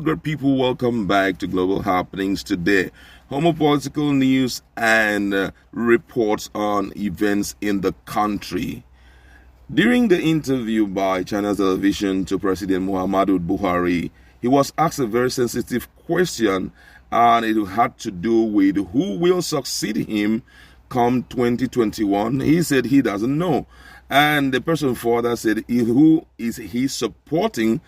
Good people, welcome back to Global Happenings today. Political news and reports on events in the country. During the interview by China's television to President Muhammadu Buhari, he was asked a very sensitive question, and it had to do with who will succeed him come 2021. He said he doesn't know. And the person further said, who is he supporting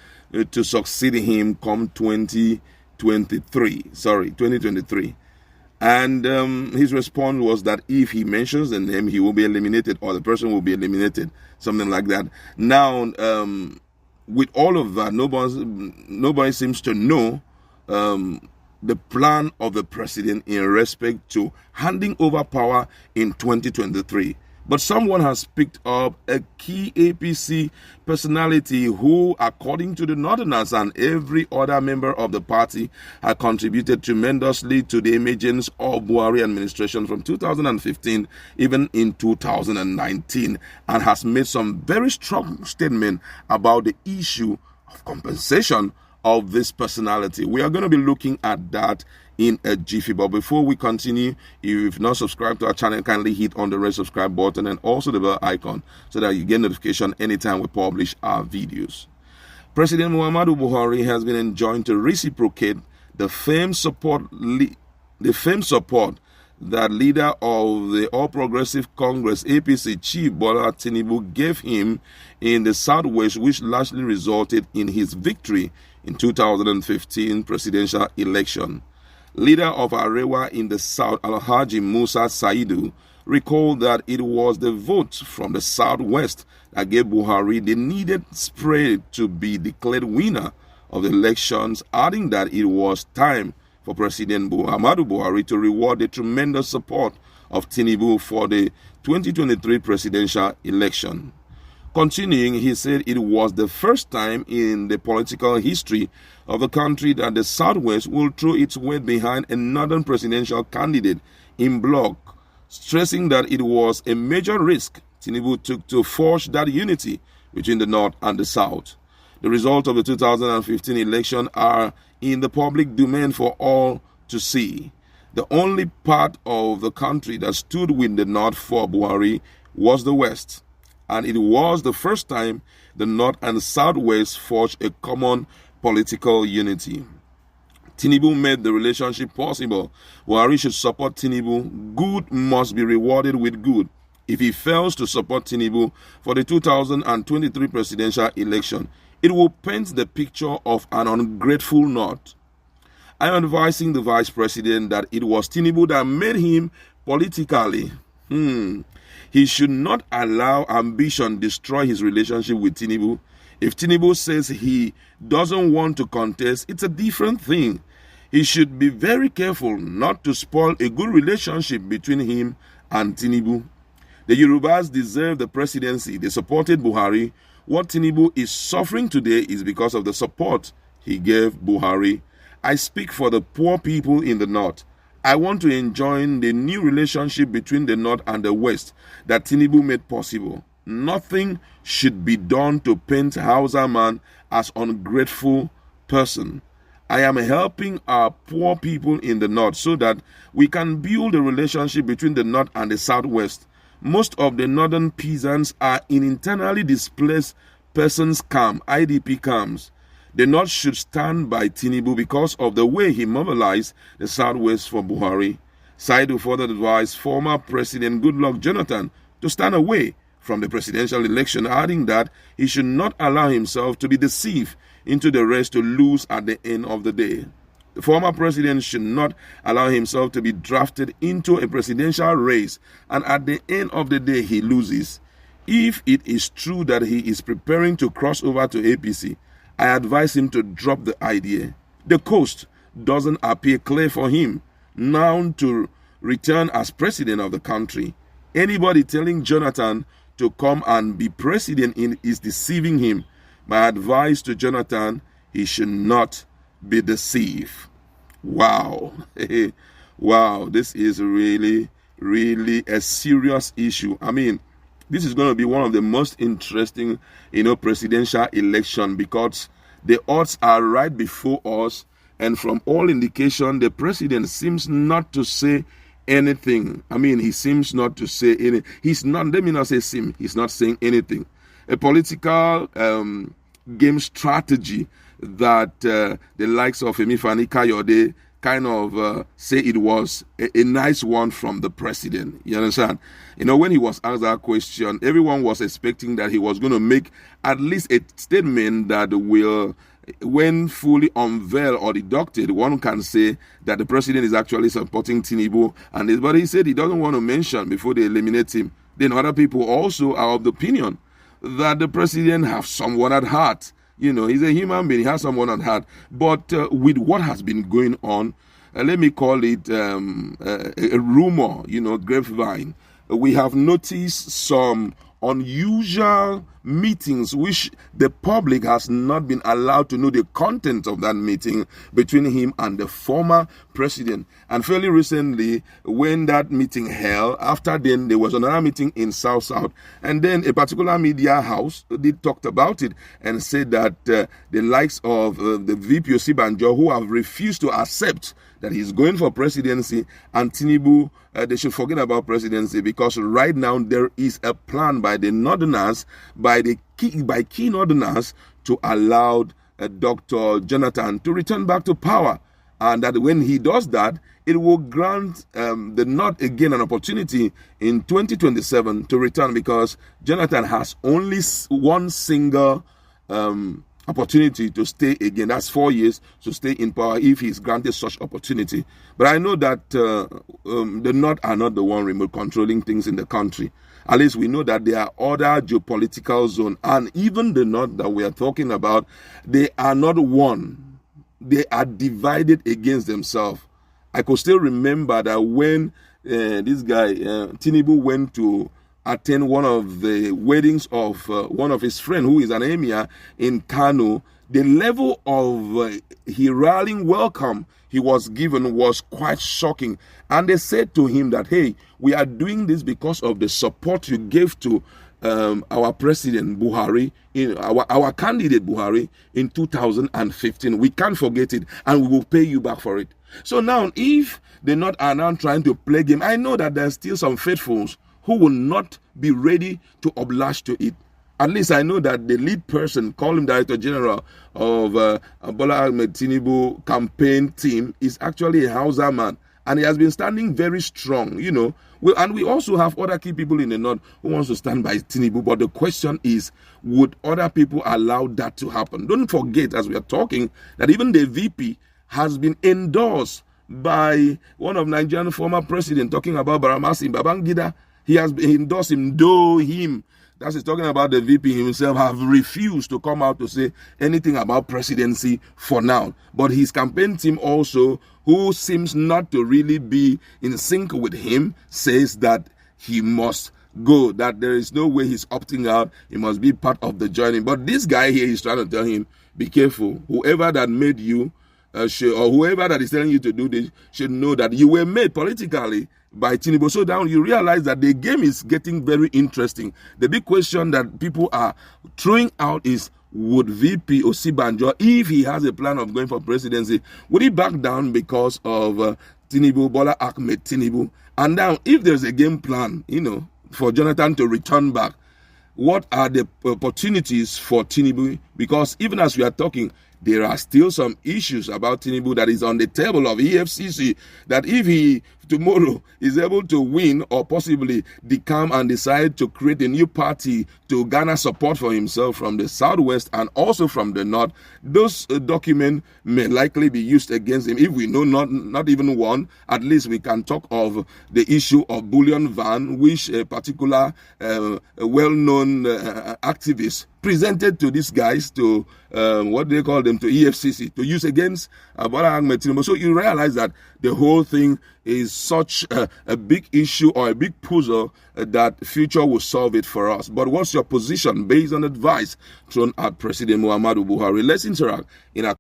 to succeed him come 2023. And his response was that if he mentions the name, he will be eliminated, or the person will be eliminated, something like that. Now, with all of that, nobody seems to know the plan of the president in respect to handing over power in 2023. But someone has picked up a key APC personality who, according to the Northerners and every other member of the party, had contributed tremendously to the emergence of Buhari administration from 2015, even in 2019, and has made some very strong statement about the issue of compensation of this personality. We are going to be looking at that in a jiffy. But before we continue, if you've not subscribed to our channel, kindly hit on the red subscribe button and also the bell icon so that you get notification anytime we publish our videos. President Muhammadu Buhari has been enjoined to reciprocate the famed support that leader of the All Progressive Congress APC chief Bola Tinubu gave him in the Southwest, which largely resulted in his victory in 2015 presidential election. Leader of Arewa in the South, Alhaji Musa Saidu, recalled that it was the vote from the Southwest that gave Buhari the needed spread to be declared winner of the elections, adding that it was time for President Muhammadu Buhari to reward the tremendous support of Tinubu for the 2023 presidential election. Continuing, he said it was the first time in the political history of the country that the Southwest will throw its weight behind a northern presidential candidate in bloc, stressing that it was a major risk Tinubu took to forge that unity between the North and the South. The results of the 2015 election are in the public domain for all to see. The only part of the country that stood with the North for Buhari was the West, and it was the first time the North and Southwest forged a common political unity. Tinubu made the relationship possible. Buhari should support Tinubu. Good must be rewarded with good. If he fails to support Tinubu for the 2023 presidential election, it will paint the picture of an ungrateful North. I am advising the Vice President that it was Tinubu that made him politically. He should not allow ambition destroy his relationship with Tinubu. If Tinubu says he doesn't want to contest, it's a different thing. He should be very careful not to spoil a good relationship between him and Tinubu. The Yorubas deserve the presidency. They supported Buhari. What Tinubu is suffering today is because of the support he gave Buhari. I speak for the poor people in the North. I want to enjoin the new relationship between the North and the West that Tinubu made possible. Nothing should be done to paint Hausa man as ungrateful person. I am helping our poor people in the North so that we can build a relationship between the North and the Southwest. Most of the northern peasants are in internally displaced persons camp, IDP camps. The North should stand by Tinubu because of the way he mobilized the Southwest for Buhari. Saidu further advised former President Goodluck Jonathan to stand away from the presidential election, adding that he should not allow himself to be deceived into the race to lose at the end of the day. The former president should not allow himself to be drafted into a presidential race and at the end of the day he loses. If it is true that he is preparing to cross over to APC, I advise him to drop the idea. The coast doesn't appear clear for him now to return as president of the country. Anybody telling Jonathan to come and be president is deceiving him. My advice to Jonathan, he should not be deceived. Wow. Wow, this is really a serious issue. I mean, this is going to be one of the most interesting, presidential election because The odds are right before us, and from all indication, the president seems not to say anything. I mean, he seems not to say anything. He's not, let me not say seem, he's not saying anything. A political game strategy that the likes of Yemi Kayode kind of say it was a nice one from the president. You understand? You know, when he was asked that question, everyone was expecting that he was going to make at least a statement that will, when fully unveiled or deducted, one can say that the president is actually supporting Tinubu. But he said he doesn't want to mention before they eliminate him. Then other people also are of the opinion that the president has someone at heart. You know, he's a human being, he has someone at heart. But with what has been going on, let me call it a rumor, you know, grapevine, we have noticed some unusual meetings which the public has not been allowed to know the content of that meeting between him and the former president. And fairly recently, when that meeting held, after then there was another meeting in South, and then a particular media house did talked about it and said that the likes of the VP Osinbajo, who have refused to accept that he's going for presidency, and Tinubu, they should forget about presidency, because right now there is a plan by the Northerners, by key Northerners, to allow Dr. Jonathan to return back to power. And that when he does that, it will grant the North again an opportunity in 2027 to return, because Jonathan has only one single opportunity to stay again. That's 4 years to stay in power if he's granted such opportunity. But I know that the North are not the one remote controlling things in the country. At least we know that there are other geopolitical zones, and even the North that we are talking about, they are not one. They are divided against themselves. I could still remember that when this guy, Tinubu, went to attend one of the weddings of one of his friends who is an emir in Kano, the level of heralding welcome he was given was quite shocking. And they said to him that, hey, we are doing this because of the support you gave to our president Buhari, our candidate Buhari in 2015. We can't forget it, and we will pay you back for it. So now, if the North are now trying to play game, I know that there's still some faithfuls who will not be ready to oblige to it. At least I know that the lead person, call him Director General of Bola Tinubu campaign team, is actually a Hausa man. And he has been standing very strong, you know. And we also have other key people in the North who wants to stand by Tinubu. But the question is, would other people allow that to happen? Don't forget, as we are talking, that even the VP has been endorsed by one of Nigerian former president, talking about Baramasi Babangida. He has endorsed him, though him, that's he's talking about the VP himself, have refused to come out to say anything about presidency for now. But his campaign team also, who seems not to really be in sync with him, says that he must go, that there is no way he's opting out, he must be part of the journey. But this guy here is trying to tell him, be careful, whoever that made you, or whoever that is telling you to do this, should know that you were made politically by Tinubu. So now you realize that the game is getting very interesting. The big question that people are throwing out is, would VP Osinbajo, if he has a plan of going for presidency, would he back down because of Tinubu, Bola Ahmed Tinubu? And now, if there's a game plan, you know, for Jonathan to return back, what are the opportunities for Tinubu? Because even as we are talking, there are still some issues about Tinubu that is on the table of EFCC, that if he tomorrow is able to win or possibly decamp and decide to create a new party to garner support for himself from the Southwest and also from the North, those documents may likely be used against him. If we know not even one, at least we can talk of the issue of bullion van, which a particular well-known activist presented to these guys, to what do they call them, to EFCC, to use against Bola Ahmed Tinubu. So you realize that the whole thing is such a big issue or a big puzzle that future will solve it for us. But what's your position based on advice thrown at President Muhammadu Buhari? Let's interact in a